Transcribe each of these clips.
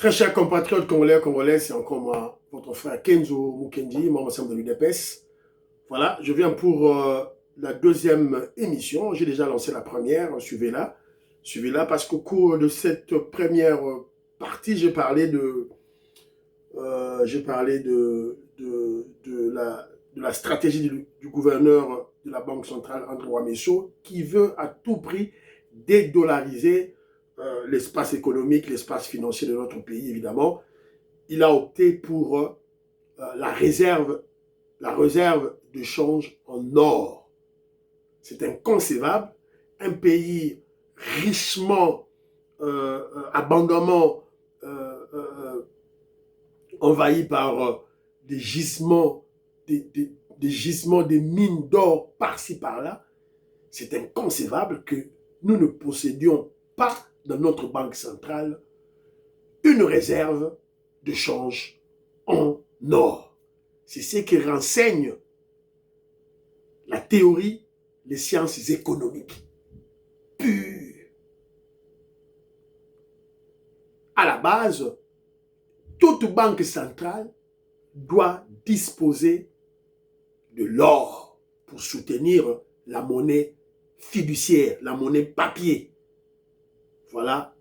Très chers compatriotes congolais et congolaises, c'est encore moi, votre frère Kenzo Mukendi, membre de l'UDPS. Voilà, je viens pour la deuxième émission. J'ai déjà lancé la première, suivez-la. Suivez-la parce qu'au cours de cette première partie, j'ai parlé de la stratégie du gouverneur de la Banque centrale, André Ouamesso, qui veut à tout prix dédollariser l'espace économique, l'espace financier de notre pays, évidemment. Il a opté pour la réserve de change en or. C'est inconcevable. Un pays richement, abondamment envahi par des gisements, des mines d'or par-ci par-là. C'est inconcevable que nous ne possédions pas dans notre banque centrale une réserve de change en or. C'est ce qui renseigne la théorie des sciences économiques pures. À la base, toute banque centrale doit disposer de l'or pour soutenir la monnaie fiduciaire, la monnaie papier. Voilà,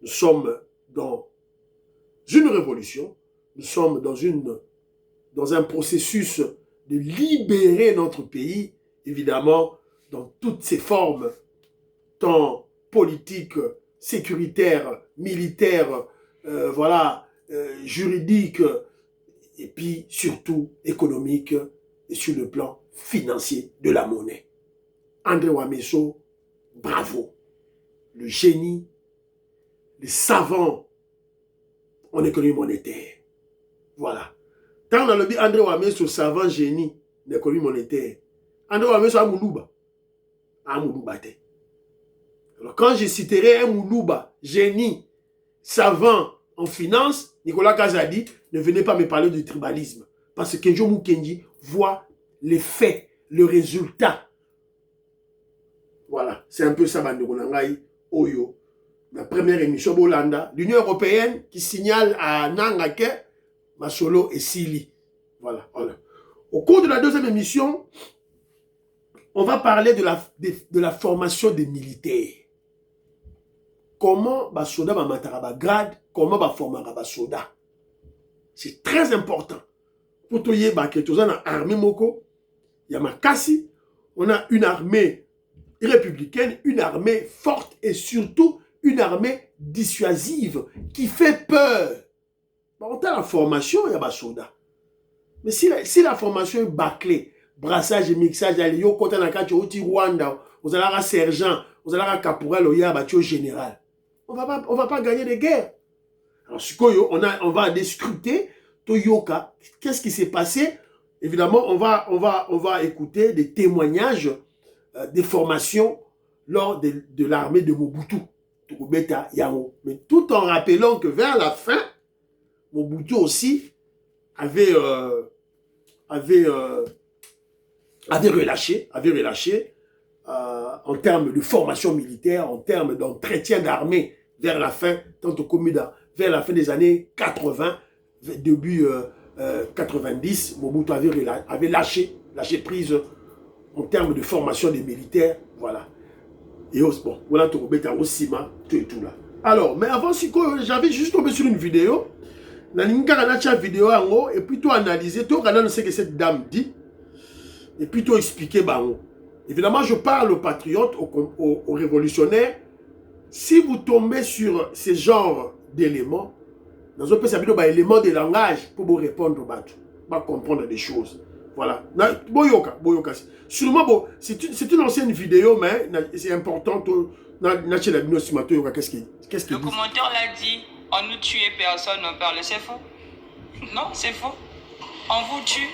nous sommes dans une révolution, nous sommes dans un processus de libérer notre pays, évidemment, dans toutes ses formes, tant politiques, sécuritaires, militaires, juridiques, et puis surtout économiques et sur le plan financier de la monnaie. André Ouamesso, bravo. Le génie, les savants en économie monétaire. Voilà. Tant on a le dit André Ouamesso, savant génie en économie monétaire, André Ouamesso a Moulouba. A Moulouba. Alors quand je citerai un Moulouba, génie, savant en finance, Nicolas Kazadi, ne venez pas me parler du tribalisme. Parce que Kenzo Mukendi voit les faits, le résultat. Voilà, c'est un peu ça, Bandegonangaï, Oyo. La première émission Bolanda, l'Union européenne qui signale à Nangake, Masolo et Sili. Voilà, voilà. Au cours de la deuxième émission, on va parler de la formation des militaires. Comment Basoda va mataraba grade, comment va former Basoda. C'est très important. Pour tout y on a une armée moko, il y a Makassi, on a une armée républicaine, une armée forte et surtout une armée dissuasive qui fait peur. On a la formation, il y a Basoda. Mais si la formation est bâclée, brassage et mixage, il y a côté Rwanda, vous allez avoir sergent, vous allez avoir caporal, il y a général. On va pas gagner des guerres. Alors, on va discuter Toyoka. Qu'est-ce qui s'est passé? Évidemment, on va écouter des témoignages des formations lors de l'armée de Mobutu. Mais tout en rappelant que vers la fin, Mobutu aussi avait relâché en termes de formation militaire, en termes d'entretien d'armée vers la fin, vers la fin des années 80, début 90, Mobutu avait lâché prise en termes de formation des militaires, voilà. Et bon, voilà, tout et là. Alors, mais avant, j'avais juste tombé sur une vidéo, et puis tout analysé, tout regarder ce que cette dame dit, et puis tout expliquer, évidemment, je parle aux patriotes, aux révolutionnaires. Si vous tombez sur ce genre d'éléments, dans un peu, ça veut dire éléments de langage pour vous répondre, pour comprendre des choses. Voilà. Boyoka. Sûrement, c'est une ancienne vidéo, mais c'est important. Qu'est-ce qu'il dit? Le commentaire l'a dit, on nous tue et personne n'en parle. C'est faux? Non, c'est faux. On vous tue,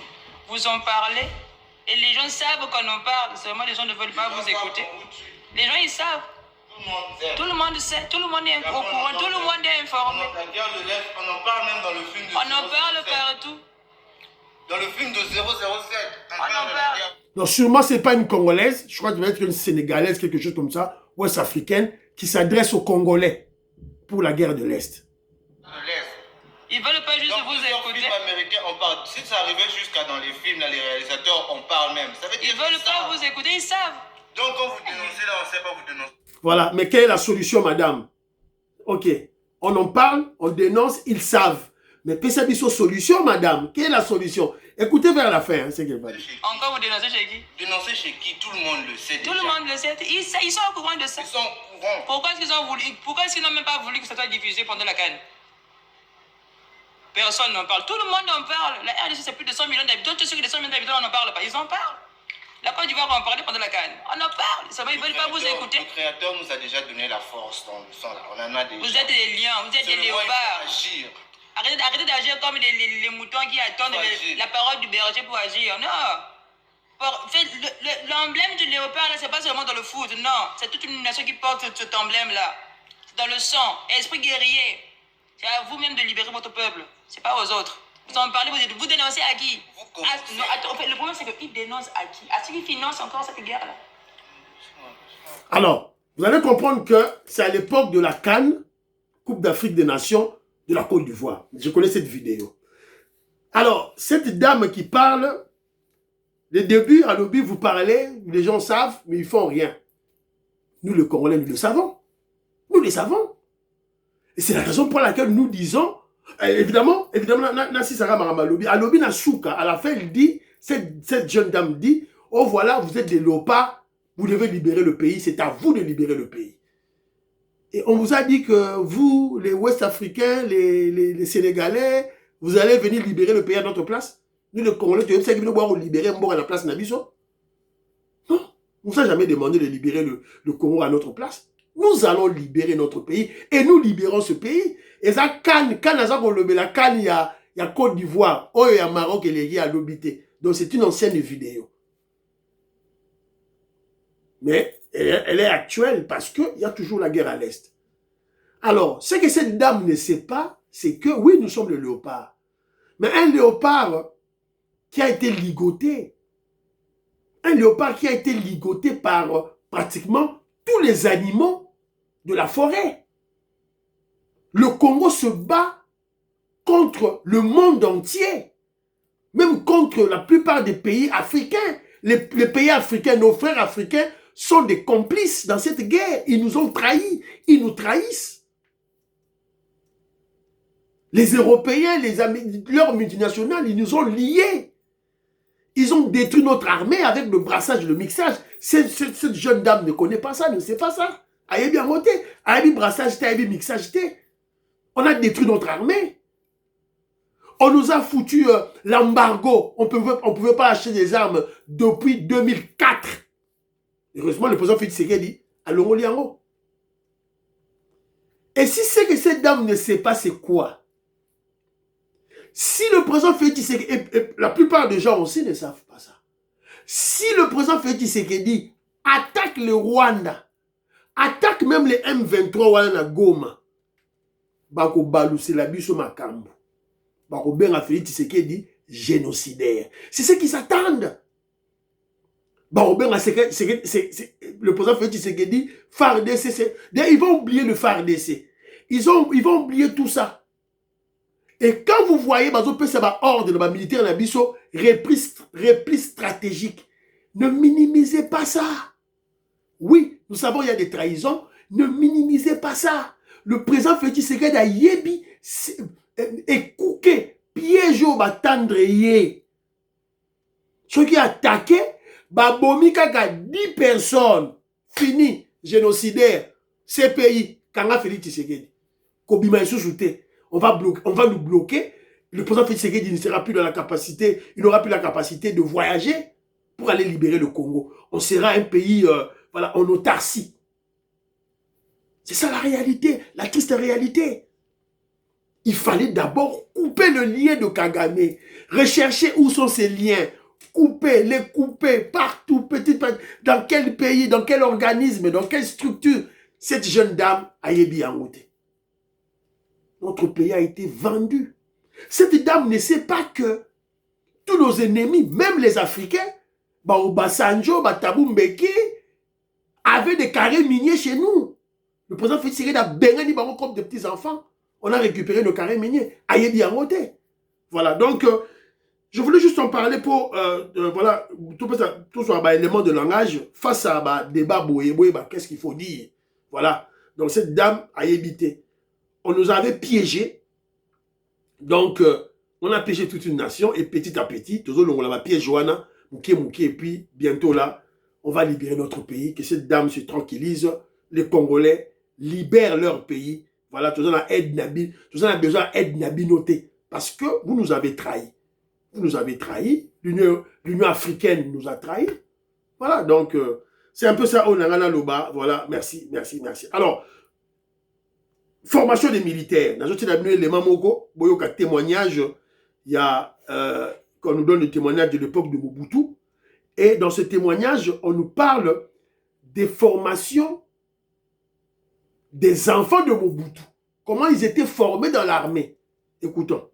vous en parlez, et les gens savent qu'on en parle. Seulement, les gens ne veulent pas vous écouter. Les gens, ils savent. Tout le monde sait, tout le monde est au courant, tout le monde est informé. La guerre de l'Est, on en parle même dans le film de 007. On en parle partout. Dans le film de 007, on en parle. Non, sûrement, ce n'est pas une Congolaise. Je crois que ça va être une Sénégalaise, quelque chose comme ça, ouest-africaine, qui s'adresse aux Congolais pour la guerre de l'Est. De l'Est. Ils veulent pas juste Dans vous plusieurs écouter. films américains, on parle. Si ça arrivait jusqu'à dans les films, là, les réalisateurs, on parle même. Ça veut dire Ils veulent pas vous écouter, ils savent. Donc quand vous dénoncez là, on ne sait pas vous dénoncer. Voilà, mais quelle est la solution, madame? Ok, on en parle, on dénonce, ils savent. Mais Pessabiso, solution, madame. Quelle est la solution? Écoutez vers la fin, hein, c'est qu'elle va dire. Encore vous dénoncez chez qui? Dénoncer chez qui? Tout le monde le sait. Tout le monde le sait. Ils sont au courant de ça. Ils sont au courant. Pourquoi est-ce qu'ils n'ont même pas voulu que ça soit diffusé pendant la CAN? Personne n'en parle. Tout le monde en parle. La RDC, c'est plus de 100 millions d'habitants. Tous ceux qui ont 100 millions d'habitants, on n'en parle pas. Ils en parlent. La Côte d'Ivoire en parlait pendant la CAN. On en parle. Ça va, ils ne veulent pas vous écouter. Le créateur nous a déjà donné la force dans le sang là. On en a déjà. Vous êtes des lions, vous êtes des léopards. Agir. Arrêtez d'agir comme les moutons qui attendent la parole du berger pour agir. Non. L'emblème du léopard, là, c'est pas seulement dans le foot. Non. C'est toute une nation qui porte cet emblème-là. C'est dans le sang. Esprit guerrier. C'est à vous-même de libérer votre peuple. C'est pas aux autres. Vous en parlez, vous dénoncez à qui? Non, attends, le problème, c'est qu'ils dénoncent à qui? À ceux qui financent encore cette guerre-là. Alors, vous allez comprendre que c'est à l'époque de la CAN, Coupe d'Afrique des Nations, de la Côte d'Ivoire. Je connais cette vidéo. Alors, cette dame qui parle, le début, à l'objet, vous parlez, les gens savent, mais ils font rien. Nous, les Congolais, nous le savons. Nous le savons. Et c'est la raison pour laquelle nous disons, évidemment, Nassi Sarah Marama Lobi, à Lobi Nasuka, à la fin, il dit, cette jeune dame dit, oh voilà, vous êtes des léopards, vous devez libérer le pays, c'est à vous de libérer le pays. Et on vous a dit que vous, les Ouest-Africains, les Sénégalais, vous allez venir libérer le pays à notre place. Nous, les Congolais, tu sais qu'ils vont libérer Mbora à la place Nabiso. Non, on ne nous a jamais demandé de libérer le Congo à notre place. Nous allons libérer notre pays et nous libérons ce pays. Et ça, quand la Cannes, il y a Côte d'Ivoire, il y a Maroc et les à l'obité. Donc c'est une ancienne vidéo. Mais elle est actuelle parce qu'il y a toujours la guerre à l'Est. Alors, ce que cette dame ne sait pas, c'est que oui, nous sommes le léopard. Mais un léopard qui a été ligoté, par pratiquement tous les animaux de la forêt. Le Congo se bat contre le monde entier, même contre la plupart des pays africains. Les pays africains, nos frères africains, sont des complices dans cette guerre. Ils nous ont trahis, ils nous trahissent. Les Européens, leurs multinationales, ils nous ont liés. Ils ont détruit notre armée avec le brassage, le mixage. Cette jeune dame ne connaît pas ça, ne sait pas ça. Elle est bien montée. Elle a brassage, elle a mixage. On a détruit notre armée. On nous a foutu l'embargo. On ne pouvait pas acheter des armes depuis 2004. Heureusement, le président Félix Tshisekedi a l'ongo liango. Et si c'est que cette dame ne sait pas c'est quoi, si le président Félix Tshisekedi, et la plupart des gens aussi ne savent pas ça, si le président Félix Tshisekedi attaque le Rwanda, attaque même les M23 wana Goma, bako balousi la biso makambo, bako benga Félix Tshisekedi génocidaire. C'est ce qu'ils s'attendent. Bako benga le président Félix Tshisekedi FARDC. Ils vont oublier le FARDC. Ils vont oublier tout ça. Et quand vous voyez, c'est un ordre de militaire na biso, repli stratégique. Ne minimisez pas ça. Oui, nous savons il y a des trahisons. Ne minimisez pas ça. Le président Félix Tshisekedi a yebi et kouké, piège au batandreye. Ceux qui attaqué, babomi kaka 10 personnes. Fini, génocidaire. Ces pays, Kanga Félix Tshisekedi. Kobima Souté. On va nous bloquer. Le président Félix Tshisekedi ne sera plus dans la capacité, il n'aura plus la capacité de voyager pour aller libérer le Congo. On sera un pays en autarcie. C'est ça la réalité, la triste réalité. Il fallait d'abord couper le lien de Kagame, rechercher où sont ces liens, les couper partout, dans quel pays, dans quel organisme, dans quelle structure cette jeune dame a yebi angoté. Notre pays a été vendu. Cette dame ne sait pas que tous nos ennemis, même les Africains, Basanjo, Taboumbeki, avaient des carrés miniers chez nous. Le président Félix Tshisekedi a béni comme des petits enfants. on a récupéré nos carrés miniers. Ayebi en côté. Voilà, donc, je voulais juste en parler pour, voilà, tout soit un élément de langage face à un débat qu'est-ce qu'il faut dire. Voilà, donc cette dame a évité. On nous avait piégés, donc on a piégé toute une nation et petit à petit, toujours on l'a piégé Johanna, Mouké, et puis bientôt là, on va libérer notre pays, que cette dame se tranquillise, les Congolais libèrent leur pays. Voilà, toujours on a besoin d'aide nabinoté parce que vous nous avez trahis. Vous nous avez trahis, l'Union africaine nous a trahis. Voilà, donc c'est un peu ça, Onangana Loba. Voilà, merci. Alors, formation des militaires. Dans les Mamoko, il y a témoignage, il y a, qu'on nous donne le témoignage de l'époque de Mobutu. Et dans ce témoignage, on nous parle des formations des enfants de Mobutu. Comment ils étaient formés dans l'armée. Écoutons.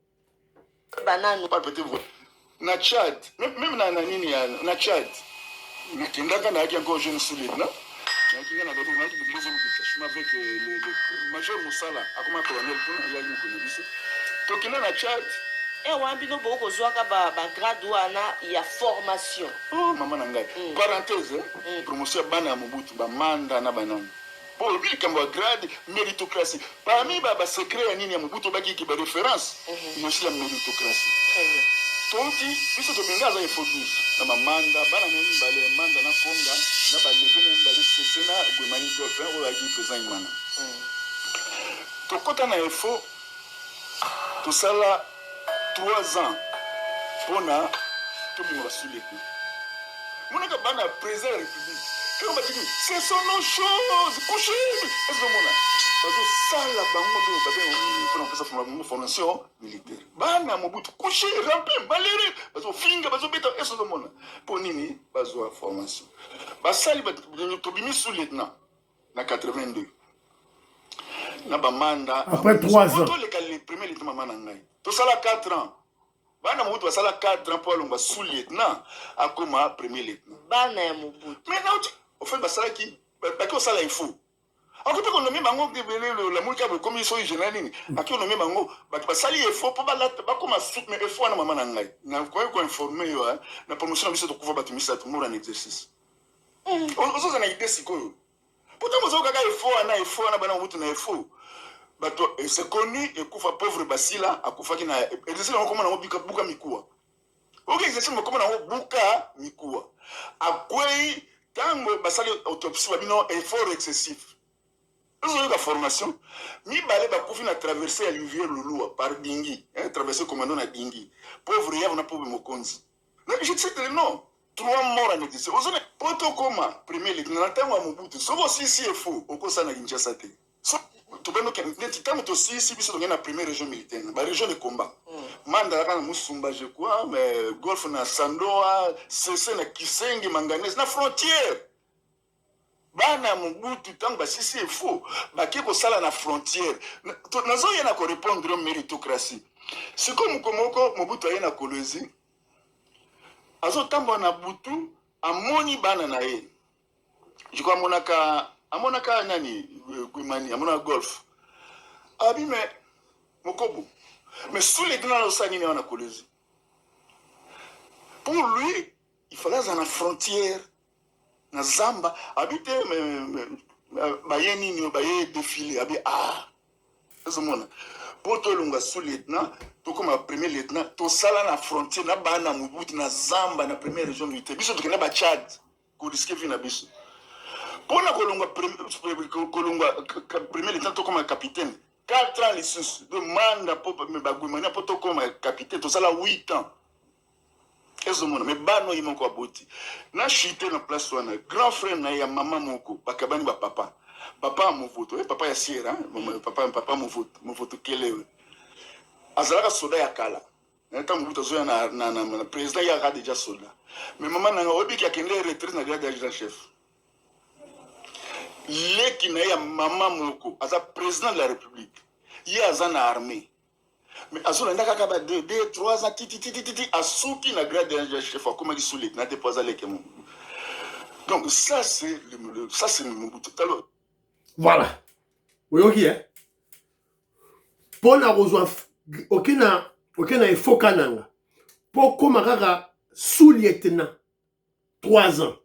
Banane. Na Tchad, même na Tchad, nakendaka na yaki encore jeune solide, non? Nakendaka na bato na yaki de détachement avec le major Moussala, akoma colonel kuna ya yuko na biso. Tokenda na Tchad. Wambino boko zwaka ba grade wana ya formation. Oh maman na ngai. Parenthèse, promotion bana Mobutu ba manda na banana. Pour lui comme grade méritocratie. Parmi ba secret ya nini ya Mobutu baki ki ba référence, il y a aussi la méritocratie. Très bien. Tonti biso tobenga za infodus na mamanda bana nini bale manda na konga na ba levene bale sesena gwemani golfen o agi présent imana. Tokota na info to sala 3 ans pona to binga suleki. Monaka bana président de la République. Comment tu dis ce sont nos choses coucher. Est-ce que mona ça la bango de ba formation militaire. Bana Mobutu couché rampé maléré bazo finga bazo beta eso do mona pour nini bazo formation basali to bimi sous lieutenant na 82 na ba manda après 3 ans les premiers lieutenant mama ngai to sala 4 ans bana Mobutu basala 4 ans pour longa sous lieutenant akoma premier lieutenant bana ya Mobutu mais non au fait basala ki bako sala info. En fait, on a mis mango la mulka de commission générale. À qui on a mis mango, bah ça il faut pas comme un soupe mais il faut un maman nangai. Na quoi qu'on informer yo, na promotion de ce couvre battu ça tout monde en exercice. On se na idée siko. Pourtant vous avez il faut na bana wutu na il faut. Bah c'est connu et kufa pauvre basila akufa kina exercice on comme na buka mikuwa. OK, exercice on comme na buka mikuwa. Akwei tango basali autopsie babino effort excessif. Nous avons la formation. Ni balé ba kofi na traverser à l'hiver Lulu par Dingi, traverser commandant na Dingi. Pauvre on a pauvre Mokonzi. Non, je sais que non. 3 morts en exercice. Vous avez protocoma premier lieutenant tango Mobutu. So aussi si est faux, au kosa na Kinshasa te. So to beno ke neti tango to si biso na première région militaire, ba région de combat. Manda kana Musumba je crois, mais Golfe na Sandoa, CC na Kisengi Manganese na frontière. Bana Mobutu tango basisi est faux baki ko sala na frontière nazo yena ko répondre méritocratie c'est comme komoko Mobutu ayena kolezi azo tambo na butu amoni bana na ye je crois amonaka nani kuimani amona golf abi mais mokobu mais sous les grands osani ne wana kolezi pour lui il fallait à la frontière na zamba habite baye nini baye défilé abi ezomona poto longa sous lieutenant to comme premier lieutenant to sala na frontière na bana Mobutu na zamba na première région militaire biso to ba Tchad ko risque vina biso pona ko longa premier lieutenant to comme capitaine 4 ans licence de manda pour me bagumana poto comme capitaine to sala 8 ans. Ezomona mais bano yimoko aboti na chité na place wana grand frère na ya mama moko bakabani ba papa movoto papa ya Sierra papa movoto kelewe azalaka soda ya kala na ta Mobutu zo na président ya déjà soda mais maman na obi ki akende retraite na grade adjudant chef leki na ya mama moko aza président de la république yi azana armée. Mais azula ndaka kaba 2-3 ans titi asuki na grade de chef comme sous les na déposer les kemo. Donc ça c'est le Mobutu. Voilà. Oui, OK. pour na rozwa okena efoka nanga pour komakaka sous-lieutenant 3 ans.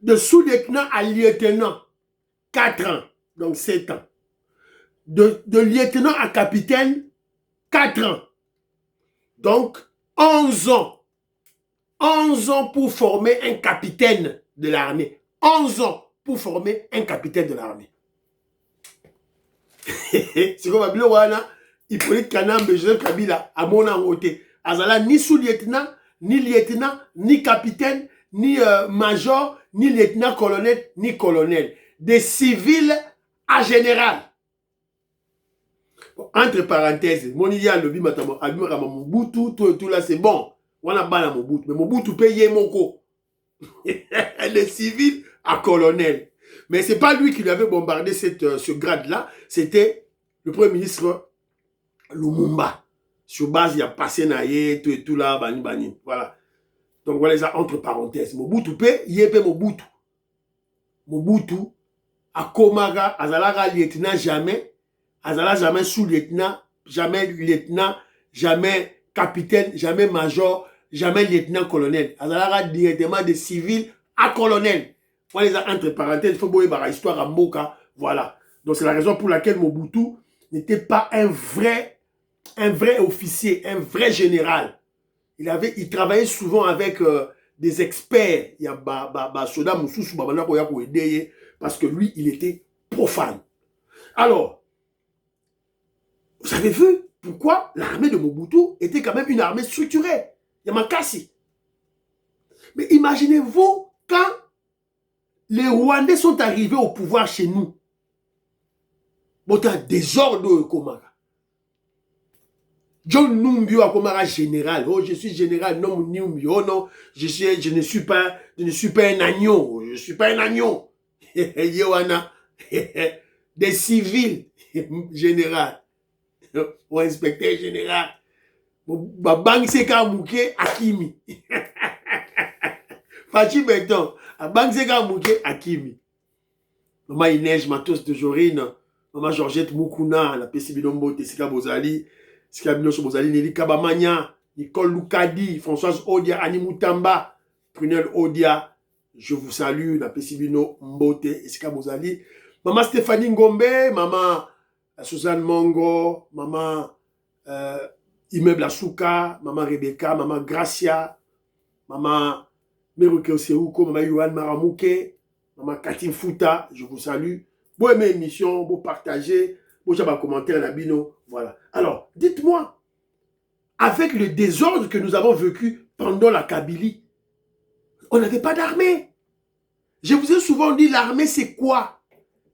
De sous-lieutenant à lieutenant 4 ans, donc 7 ans. De lieutenant à capitaine 4 ans. Donc 11 ans. 11 ans pour former un capitaine de l'armée. 11 ans pour former un capitaine de l'armée. C'est comme Babilo Wana, Hippolyte Kanambe, Joseph Kabila, à mon côté. Azala ni sous-lieutenant, ni lieutenant, ni capitaine, ni major, ni lieutenant-colonel, ni colonel. Des civils à général. Entre parenthèses, mon idée le bimatamo, Abimara Mobutu, tout là c'est bon. On a bala Mobutu, mais Mobutu paye Moko. Les civils à colonel. Mais c'est pas lui qui lui avait bombardé ce grade-là, c'était le premier ministre Lumumba. Sur base, il y a passé naïe, tout et tout là, bani bani. Voilà. Donc voilà ça entre parenthèses. Mobutu paye, yépe Mobutu. Mobutu, à Komaga, Azalaga lieutenant jamais. Azala jamais sous-lieutenant, jamais lieutenant, jamais capitaine, jamais major, jamais lieutenant-colonel. Azala directement des civils à colonel. On les a entre parenthèses, il faut voir la histoire à Moka. Voilà. Donc c'est la raison pour laquelle Mobutu n'était pas un vrai officier, un vrai général. Il travaillait souvent avec des experts. Il y a Soda Moussous, parce que lui, il était profane. Alors, vous avez vu pourquoi l'armée de Mobutu était quand même une armée structurée. Yamakasi. Mais imaginez-vous quand les Rwandais sont arrivés au pouvoir chez nous. Bon, t'as désordre au Komara. John Numbio a Komara général. Oh, je suis général. Non, Numbio, non. Je ne suis pas un agneau. Je ne suis pas un agneau. Yohana. Des civils général. Ou inspecteur général. Bang Seka Mouké Akimi. Fachi Beton. Bang Seka Mouké Akimi. Maman Inège Matos de Jorine. Maman Georgette Moukouna. La PCB Dombo Tessika Bozali. Sika Biloso Bozali. Nelly Kabamania. Nicole Loukadi. Françoise Odia. Annie Moutamba. Prunelle Odia. Je vous salue. La PCB Mbote. Tessika Bozali. Maman Stéphanie Ngombe. Maman Suzanne Mongo, maman Immeuble Asuka, maman Rebecca, maman Gracia, maman Meruke Oseuko, maman Yohan Maramouke, maman Katim Fouta, je vous salue. Bon aimer l'émission, bon partager, bon j'ai un commentaire Nabino, voilà. Alors, dites-moi, avec le désordre que nous avons vécu pendant la Kabylie, on n'avait pas d'armée. Je vous ai souvent dit, l'armée c'est quoi?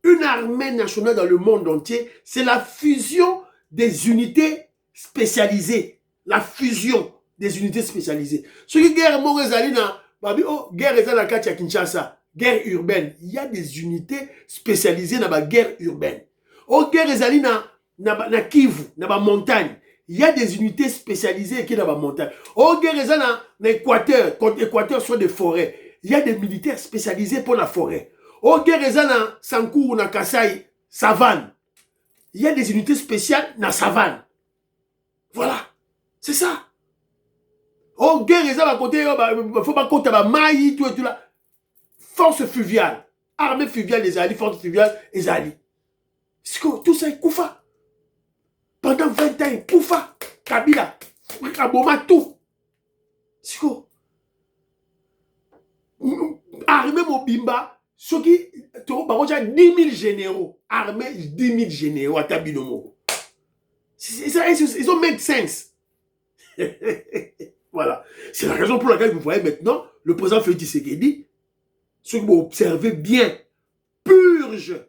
Une armée nationale dans le monde entier, c'est la fusion des unités spécialisées. La fusion des unités spécialisées. Ce qui guerre guerre à Kinshasa, guerre urbaine. Il y a des unités spécialisées dans la guerre urbaine. Oh, guerre na Kivu, dans la montagne. Il y a des unités spécialisées qui sont dans la montagne. Oh, guerre na Équateur, quand Équateur soit des forêts. Il y a des militaires spécialisés pour la forêt. Au Guérezana, Sankourou, na Kasaï, savane. Il y a des unités spéciales dans la savane. Voilà. C'est ça. Au Guérezana, à côté, il faut pas compter à Maï, tout et tout là. Force fluviale. Armée fluviale des alliés, force fluviale des alliés. Tout ça est Koufa. Pendant 20 ans, Koufa, Kabila, Kaboma, tout. C'est quoi? Armée Mobimba. Ceux qui ont 10 000 généraux, armés 10 000 généraux à Tabinomo. Ils ont make sense. Voilà. C'est la raison pour laquelle vous voyez maintenant le président Félix Tshisekedi, ceux qui vont observer bien, purge.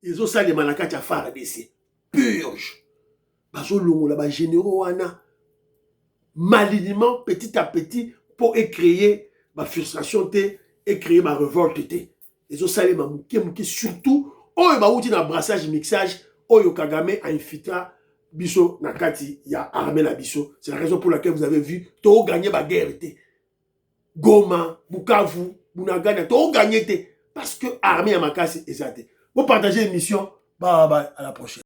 Ils ont ça les manakati à faire DC. Purge. Bazo longo là-bas, généraux, malignement, petit à petit, pour créer ma frustration et créer ma révolte. Ils ont salé ma mouké surtout oyo ba outi na brassage mixage oyo Kagame a infiltra biso na kati ya armée la biso. C'est la raison pour laquelle vous avez vu to gagner ba guerre Goma, Bukavu, Bunagana to gagner parce que armée ya makasi ezate. Vous partagez l'émission. Bye bye, à la prochaine.